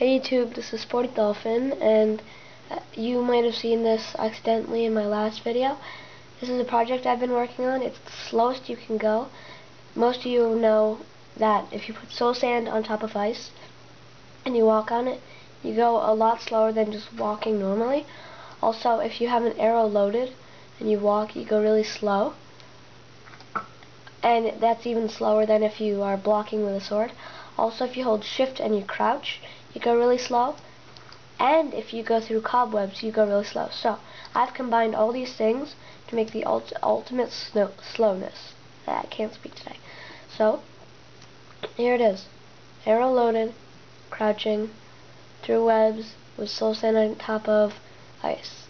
Hey YouTube, this is Sporty Dolphin, and you might have seen this accidentally in my last video. This is a project I've been working on. It's the slowest you can go. Most of you know that if you put soul sand on top of ice and you walk on it, you go a lot slower than just walking normally. Also, if you have an arrow loaded and you walk, you go really slow. And that's even slower than if you are blocking with a sword. Also, if you hold shift and you crouch, you go really slow. And if you go through cobwebs, you go really slow. So, I've combined all these things to make the ultimate slowness. I can't speak today. So, here it is. Arrow loaded, crouching, through webs, with soul sand on top of ice.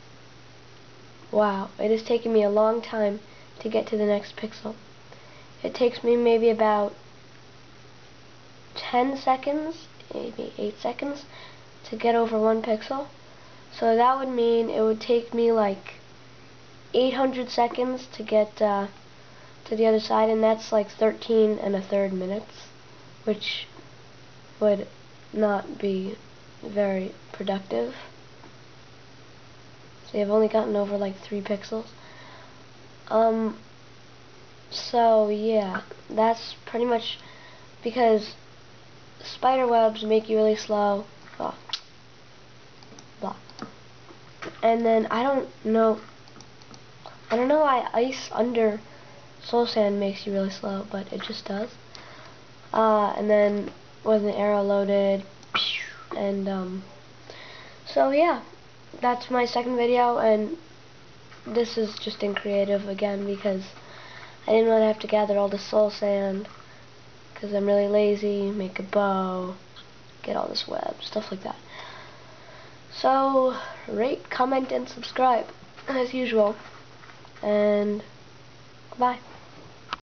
Wow, it has taken me a long time to get to the next pixel. It takes me maybe about 10 seconds, maybe 8 seconds, to get over 1 pixel. So that would mean it would take me like 800 seconds to get to the other side, and that's like 13 1/3 minutes, which would not be very productive. So I've only gotten over like 3 pixels. So yeah, that's pretty much because spider webs make you really slow. Blah. Blah. And then I don't know why ice under soul sand makes you really slow, but it just does. And then with an arrow loaded, and so yeah, that's my second video, and this is just in creative again because I didn't want to have to gather all the soul sand because I'm really lazy, make a bow, get all this web, stuff like that. So, rate, comment, and subscribe, as usual, and bye.